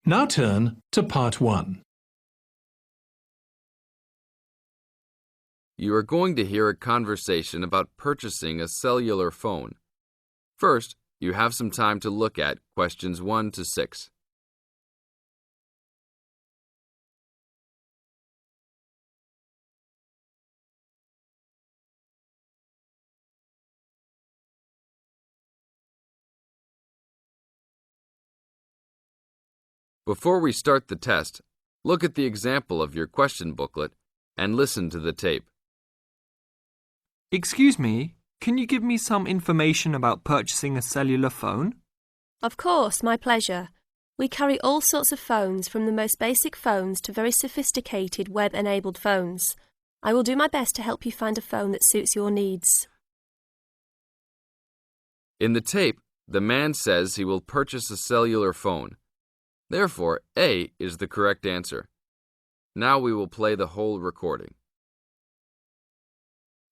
Now turn to Part 1. You are going to hear a conversation about purchasing a cellular phone. First, you have some time to look at questions 1 to 6. Before we start the test, look at the example of your question booklet and listen to the tape. Excuse me, can you give me some information about purchasing a cellular phone? Of course, my pleasure. We carry all sorts of phones, from the most basic phones to very sophisticated web-enabled phones. I will do my best to help you find a phone that suits your needs. In the tape, the man says he will purchase a cellular phone. Therefore, A is the correct answer. Now we will play the whole recording.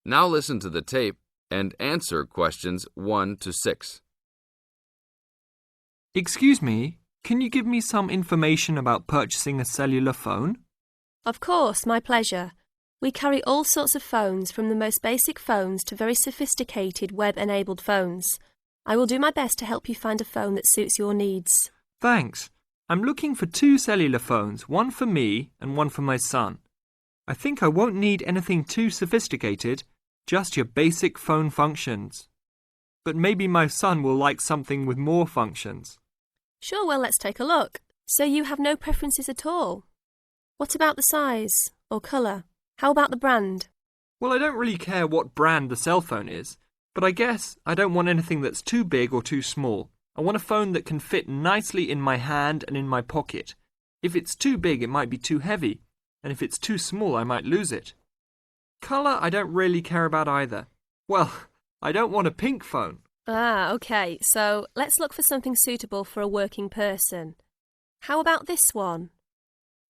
Now listen to the tape and answer questions 1 to 6. Excuse me, can you give me some information about purchasing a cellular phone? Of course, my pleasure. We carry all sorts of phones, from the most basic phones to very sophisticated web-enabled phones. I will do my best to help you find a phone that suits your needs. Thanks. I'm looking for 2 cellular phones, one for me and one for my son. I think I won't need anything too sophisticated, just your basic phone functions. But maybe my son will like something with more functions. Sure, well, let's take a look. So you have no preferences at all? What about the size or colour? How about the brand? Well, I don't really care what brand the cell phone is, but I guess I don't want anything that's too big or too small. I want a phone that can fit nicely in my hand and in my pocket. If it's too big, it might be too heavy, and if it's too small, I might lose it. Colour, I don't really care about either. Well, I don't want a pink phone. Ah, OK. So let's look for something suitable for a working person. How about this one?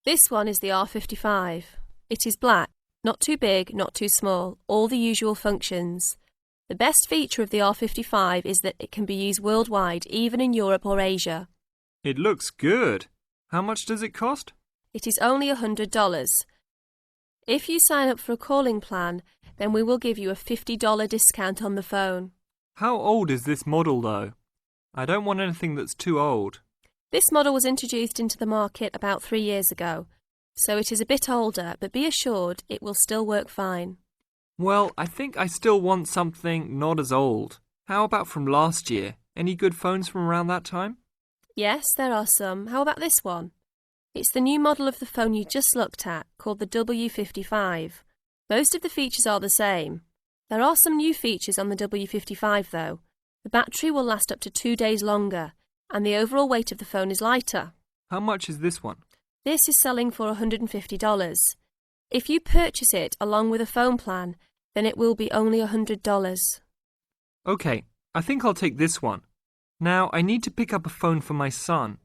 This one is the R55. It is black, not too big, not too small, all the usual functions. The best feature of the R55 is that it can be used worldwide, even in Europe or Asia. It looks good. How much does it cost? It is only $100. If you sign up for a calling plan, then we will give you a $50 discount on the phone. How old is this model, though? I don't want anything that's too old. This model was introduced into the market about 3 years ago, so it is a bit older, but be assured it will still work fine. Well, I think I still want something not as old. How about from last year? Any good phones from around that time? Yes, there are some. How about this one? It's the new model of the phone you just looked at, called the W55. Most of the features are the same. There are some new features on the W55 though. The battery will last up to 2 days longer, and the overall weight of the phone is lighter. How much is this one? This is selling for $150. If you purchase it along with a phone plan, then it will be only $100. Okay, I think I'll take this one. Now, I need to pick up a phone for my son.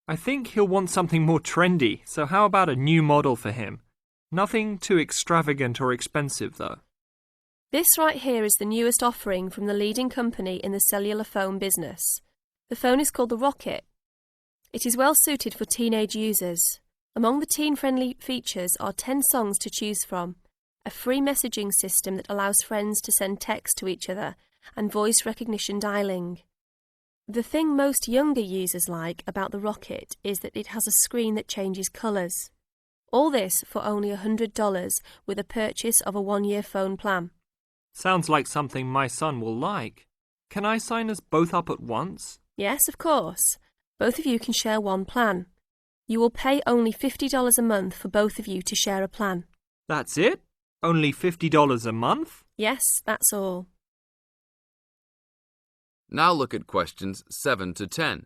I think he'll want something more trendy, so how about a new model for him? Nothing too extravagant or expensive, though. This right here is the newest offering from the leading company in the cellular phone business. The phone is called the Rocket. It is well suited for teenage users. Among the teen-friendly features are 10 songs to choose from, a free messaging system that allows friends to send text to each other, and voice recognition dialing. The thing most younger users like about the Rocket is that it has a screen that changes colours. All this for only $100 with a purchase of a 1-year phone plan. Sounds like something my son will like. Can I sign us both up at once? Yes, of course. Both of you can share one plan. You will pay only $50 a month for both of you to share a plan. That's it? Only $50 a month? Yes, that's all. Now look at questions 7 to 10.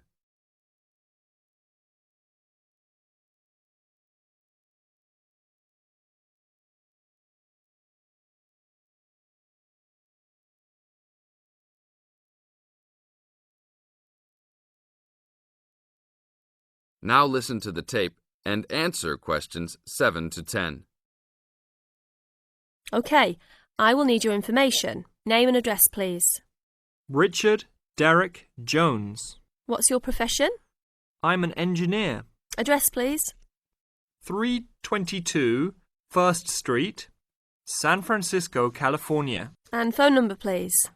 Now listen to the tape and answer questions 7 to 10. OK, I will need your information. Name and address, please. Richard Derek Jones. What's your profession? I'm an engineer. Address, please. 322 First Street, San Francisco, California. And phone number, please.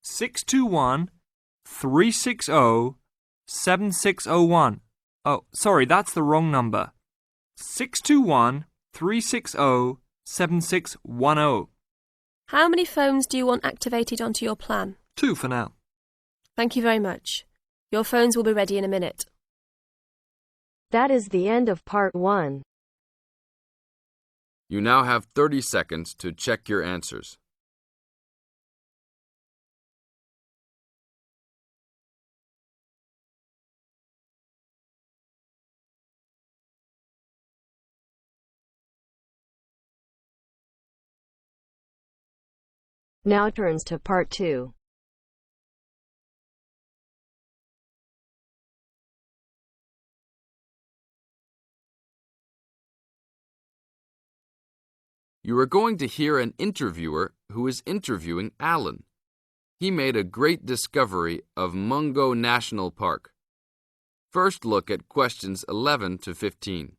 621-360-7601. Oh, sorry, that's the wrong number. 621-360-7610. How many phones do you want activated onto your plan? 2 for now. Thank you very much. Your phones will be ready in a minute. That is the end of part 1. You now have 30 seconds to check your answers. Now turns to part 2. You are going to hear an interviewer who is interviewing Alan. He made a great discovery of Mungo National Park. First, look at questions 11 to 15.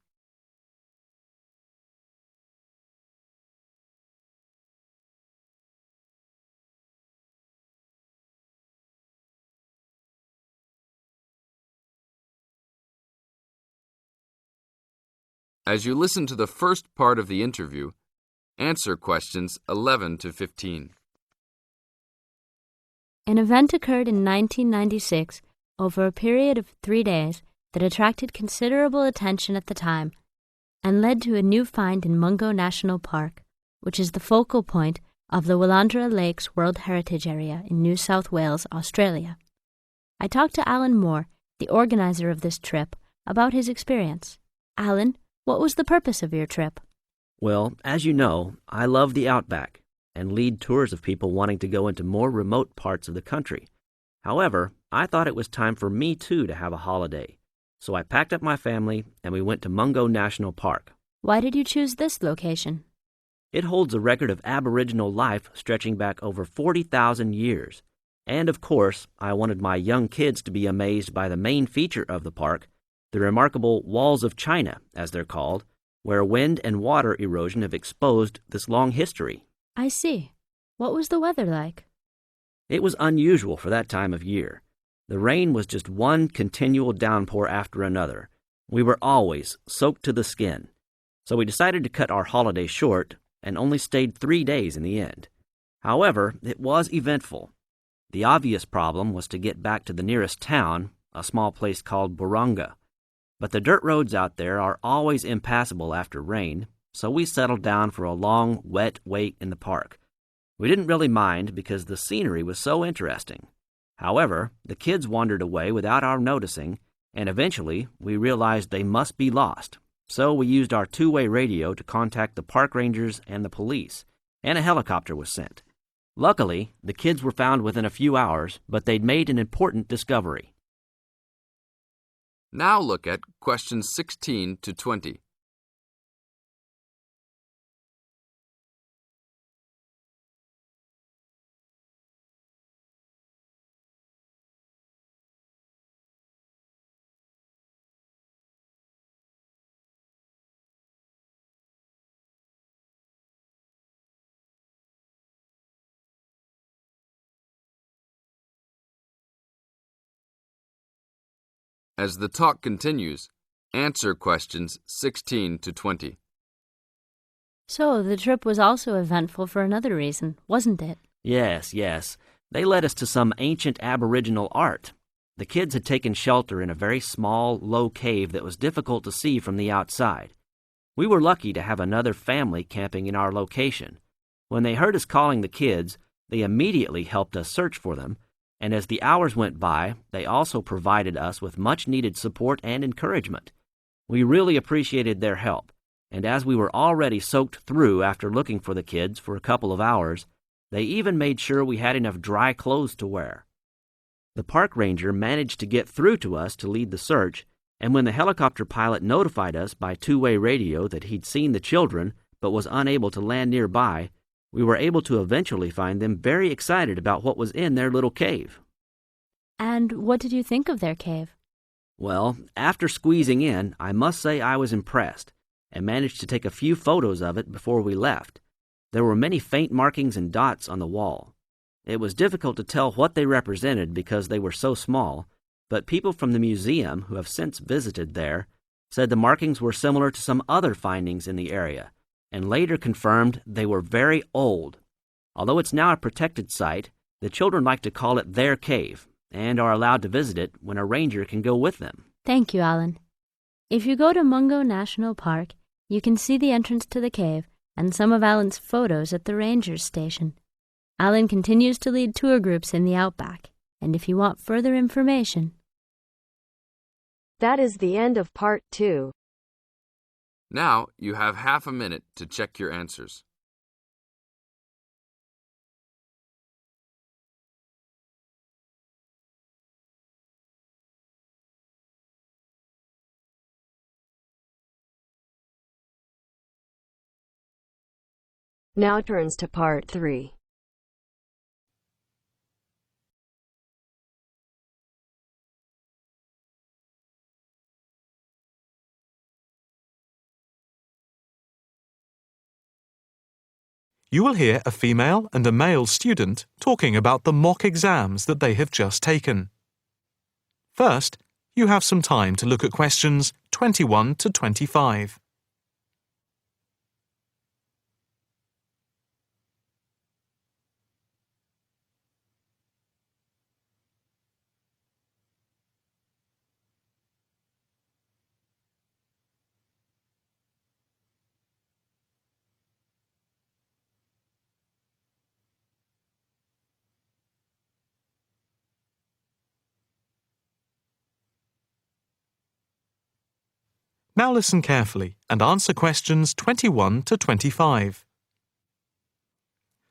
As you listen to the first part of the interview, answer questions 11 to 15. An event occurred in 1996 over a period of 3 days that attracted considerable attention at the time and led to a new find in Mungo National Park, which is the focal point of the Willandra Lakes World Heritage Area in New South Wales, Australia. I talked to Alan Moore, the organizer of this trip, about his experience. Alan, what was the purpose of your trip? Well, as you know, I love the outback and lead tours of people wanting to go into more remote parts of the country. However, I thought it was time for me too to have a holiday. So I packed up my family and we went to Mungo National Park. Why did you choose this location? It holds a record of Aboriginal life stretching back over 40,000 years. And of course, I wanted my young kids to be amazed by the main feature of the park, the remarkable Walls of China, as they're called, where wind and water erosion have exposed this long history. I see. What was the weather like? It was unusual for that time of year. The rain was just one continual downpour after another. We were always soaked to the skin. So we decided to cut our holiday short and only stayed 3 days in the end. However, it was eventful. The obvious problem was to get back to the nearest town, a small place called Burunga. But the dirt roads out there are always impassable after rain, so we settled down for a long, wet wait in the park. We didn't really mind because the scenery was so interesting. However, the kids wandered away without our noticing, and eventually we realized they must be lost. So we used our two-way radio to contact the park rangers and the police, and a helicopter was sent. Luckily, the kids were found within a few hours, but they'd made an important discovery. Now look at questions 16 to 20. As the talk continues, answer questions 16 to 20. So, the trip was also eventful for another reason, wasn't it? Yes. They led us to some ancient Aboriginal art. The kids had taken shelter in a very small, low cave that was difficult to see from the outside. We were lucky to have another family camping in our location. When they heard us calling the kids, they immediately helped us search for them, and as the hours went by, they also provided us with much-needed support and encouragement. We really appreciated their help, and as we were already soaked through after looking for the kids for a couple of hours, they even made sure we had enough dry clothes to wear. The park ranger managed to get through to us to lead the search, and when the helicopter pilot notified us by two-way radio that he'd seen the children but was unable to land nearby, we were able to eventually find them very excited about what was in their little cave. And what did you think of their cave? Well, after squeezing in, I must say I was impressed and managed to take a few photos of it before we left. There were many faint markings and dots on the wall. It was difficult to tell what they represented because they were so small, but people from the museum who have since visited there said the markings were similar to some other findings in the area, and later confirmed they were very old. Although it's now a protected site, the children like to call it their cave and are allowed to visit it when a ranger can go with them. Thank you, Alan. If you go to Mungo National Park, you can see the entrance to the cave and some of Alan's photos at the ranger's station. Alan continues to lead tour groups in the outback, and if you want further information... That is the end of part 2. Now you have half a minute to check your answers. Now turns to part 3. You will hear a female and a male student talking about the mock exams that they have just taken. First, you have some time to look at questions 21 to 25. Now listen carefully and answer questions 21 to 25.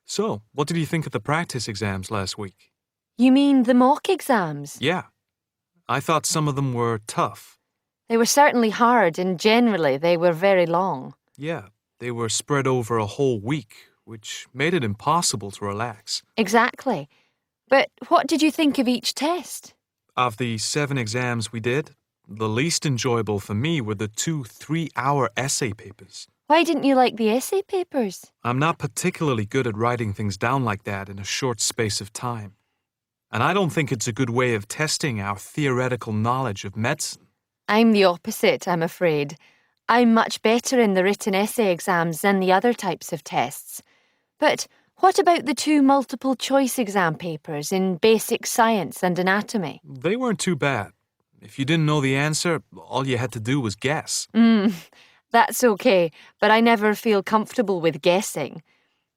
So, what did you think of the practice exams last week? You mean the mock exams? Yeah, I thought some of them were tough. They were certainly hard and generally they were very long. Yeah, they were spread over a whole week, which made it impossible to relax. Exactly. But what did you think of each test? Of the 7 exams we did, the least enjoyable for me were the 2 3-hour essay papers. Why didn't you like the essay papers? I'm not particularly good at writing things down like that in a short space of time. And I don't think it's a good way of testing our theoretical knowledge of medicine. I'm the opposite, I'm afraid. I'm much better in the written essay exams than the other types of tests. But what about the 2 multiple choice exam papers in basic science and anatomy? They weren't too bad. If you didn't know the answer, all you had to do was guess. That's okay, but I never feel comfortable with guessing.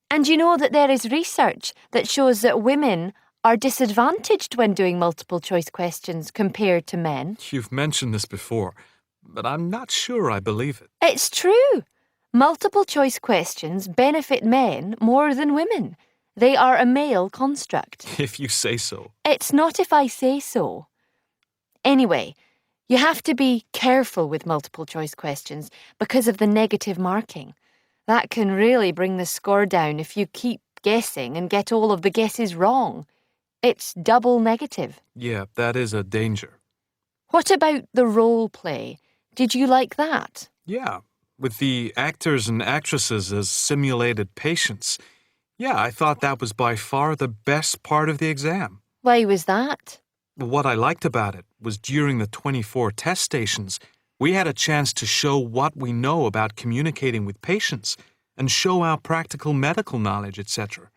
And you know that there is research that shows that women are disadvantaged when doing multiple choice questions compared to men. You've mentioned this before, but I'm not sure I believe it. It's true. Multiple choice questions benefit men more than women. They are a male construct. If you say so. It's not if I say so. Anyway, you have to be careful with multiple choice questions because of the negative marking. That can really bring the score down if you keep guessing and get all of the guesses wrong. It's double negative. Yeah, that is a danger. What about the role play? Did you like that? Yeah, with the actors and actresses as simulated patients. Yeah, I thought that was by far the best part of the exam. Why was that? What I liked about it was during the 24 test stations, we had a chance to show what we know about communicating with patients and show our practical medical knowledge, etc.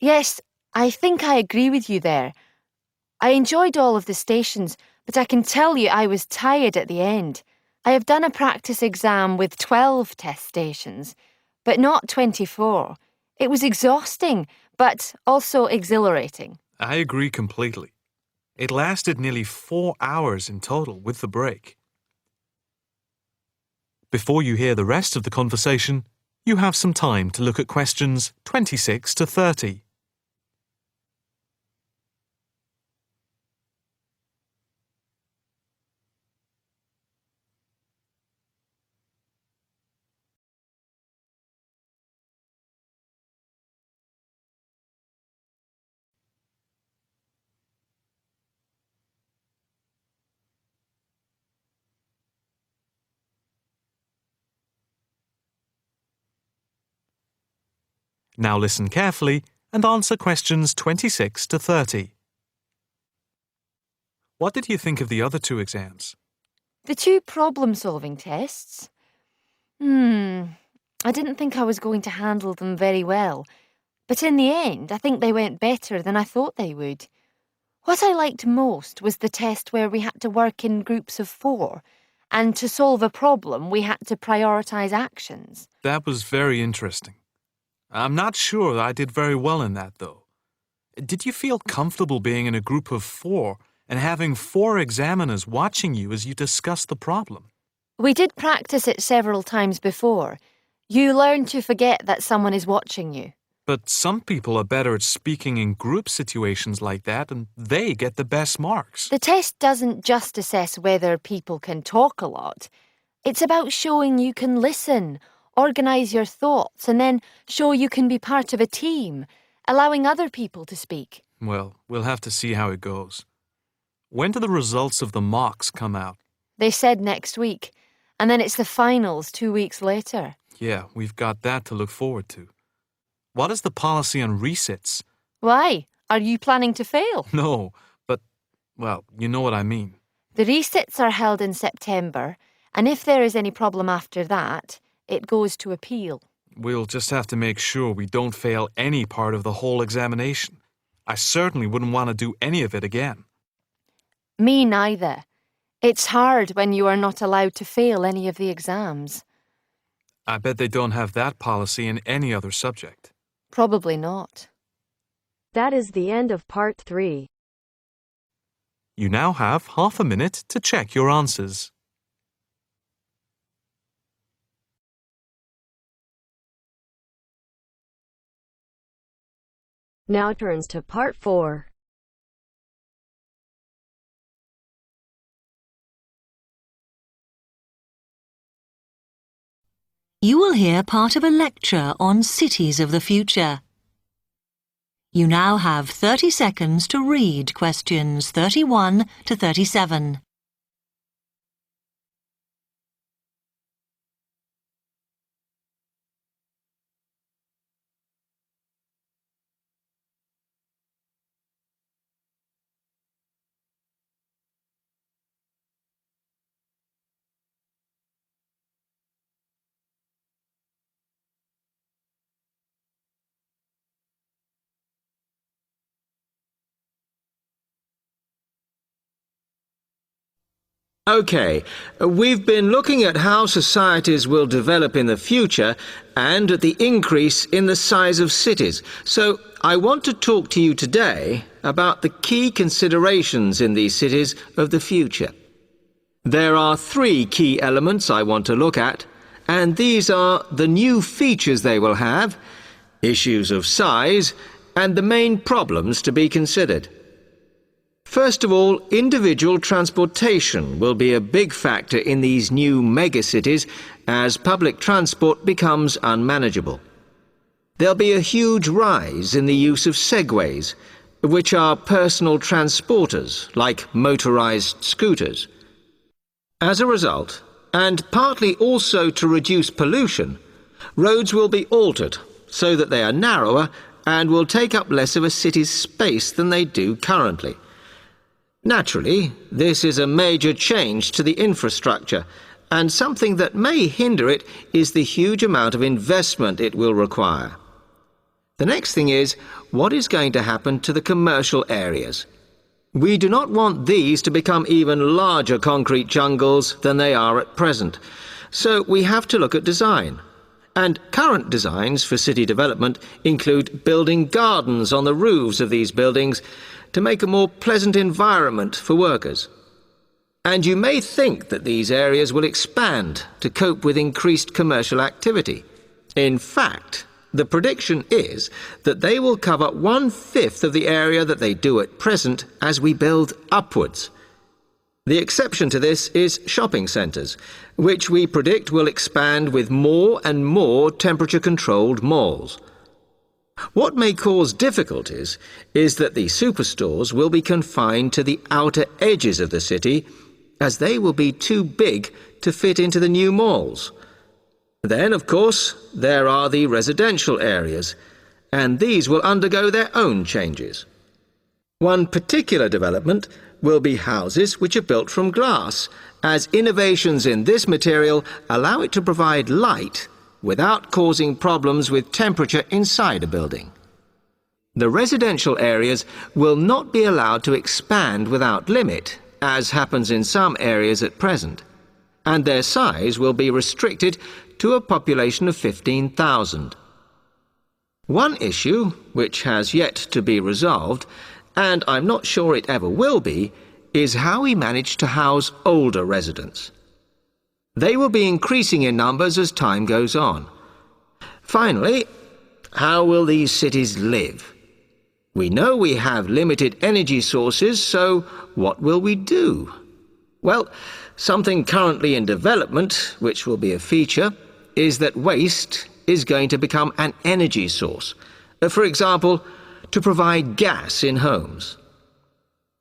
Yes, I think I agree with you there. I enjoyed all of the stations, but I can tell you I was tired at the end. I have done a practice exam with 12 test stations, but not 24. It was exhausting, but also exhilarating. I agree completely. It lasted nearly 4 hours in total with the break. Before you hear the rest of the conversation, you have some time to look at questions 26 to 30. Now listen carefully and answer questions 26 to 30. What did you think of the other two exams? The two problem-solving tests? I didn't think I was going to handle them very well, but in the end, I think they went better than I thought they would. What I liked most was the test where we had to work in groups of 4, and to solve a problem, we had to prioritise actions. That was very interesting. I'm not sure that I did very well in that, though. Did you feel comfortable being in a group of 4 and having 4 examiners watching you as you discussed the problem? We did practice it several times before. You learn to forget that someone is watching you. But some people are better at speaking in group situations like that, and they get the best marks. The test doesn't just assess whether people can talk a lot. It's about showing you can listen, organise your thoughts, and then show you can be part of a team, allowing other people to speak. Well, we'll have to see how it goes. When do the results of the mocks come out? They said next week, and then it's the finals 2 weeks later. Yeah, we've got that to look forward to. What is the policy on resits? Why? Are you planning to fail? No, but, well, you know what I mean. The resits are held in September, and if there is any problem after that, it goes to appeal. We'll just have to make sure we don't fail any part of the whole examination. I certainly wouldn't want to do any of it again. Me neither. It's hard when you are not allowed to fail any of the exams. I bet they don't have that policy in any other subject. Probably not. That is the end of part 3. You now have half a minute to check your answers. Now turns to part 4. You will hear part of a lecture on cities of the future. You now have 30 seconds to read questions 31 to 37. OK, we've been looking at how societies will develop in the future and at the increase in the size of cities. So I want to talk to you today about the key considerations in these cities of the future. There are 3 key elements I want to look at, and these are the new features they will have, issues of size, and the main problems to be considered. First of all, individual transportation will be a big factor in these new megacities as public transport becomes unmanageable. There'll be a huge rise in the use of segways, which are personal transporters like motorized scooters. As a result, and partly also to reduce pollution, roads will be altered so that they are narrower and will take up less of a city's space than they do currently. Naturally, this is a major change to the infrastructure, and something that may hinder it is the huge amount of investment it will require. The next thing is, what is going to happen to the commercial areas? We do not want these to become even larger concrete jungles than they are at present, so we have to look at design. And current designs for city development include building gardens on the roofs of these buildings to make a more pleasant environment for workers. And you may think that these areas will expand to cope with increased commercial activity. In fact, the prediction is that they will cover 1/5 of the area that they do at present as we build upwards. The exception to this is shopping centres, which we predict will expand with more and more temperature-controlled malls. What may cause difficulties is that the superstores will be confined to the outer edges of the city, as they will be too big to fit into the new malls. Then, of course, there are the residential areas. and these will undergo their own changes. One particular development will be houses which are built from glass, as innovations in this material allow it to provide light without causing problems with temperature inside a building. The residential areas will not be allowed to expand without limit, as happens in some areas at present, and their size will be restricted to a population of 15,000. One issue, which has yet to be resolved, and I'm not sure it ever will be, is how we manage to house older residents. They will be increasing in numbers as time goes on. Finally, how will these cities live? We know we have limited energy sources, so what will we do? Well, something currently in development, which will be a feature, is that waste is going to become an energy source. For example, to provide gas in homes.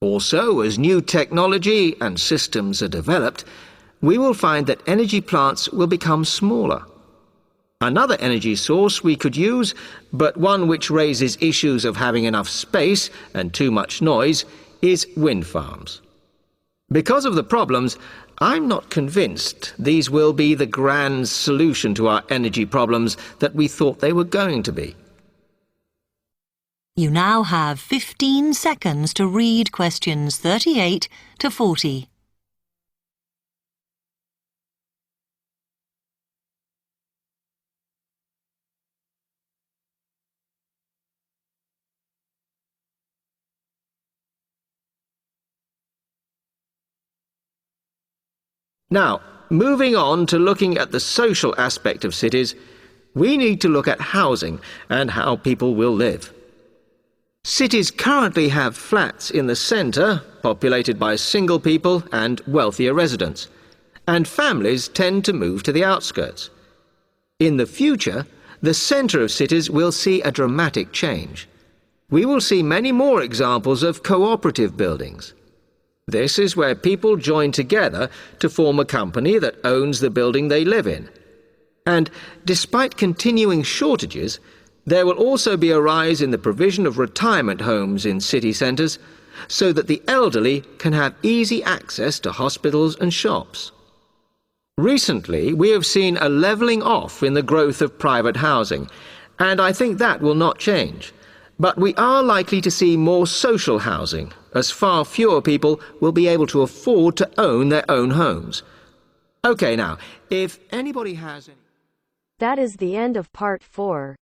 Also, as new technology and systems are developed, we will find that energy plants will become smaller. Another energy source we could use, but one which raises issues of having enough space and too much noise, is wind farms. Because of the problems, I'm not convinced these will be the grand solution to our energy problems that we thought they were going to be. You now have 15 seconds to read questions 38 to 40. Now, moving on to looking at the social aspect of cities, we need to look at housing and how people will live. Cities currently have flats in the centre, populated by single people and wealthier residents, and families tend to move to the outskirts. In the future, the centre of cities will see a dramatic change. We will see many more examples of cooperative buildings. This is where people join together to form a company that owns the building they live in. And despite continuing shortages, there will also be a rise in the provision of retirement homes in city centres so that the elderly can have easy access to hospitals and shops. Recently, we have seen a levelling off in the growth of private housing, and I think that will not change. But we are likely to see more social housing, as far fewer people will be able to afford to own their own homes. OK, now, if anybody has any... That is the end of part 4.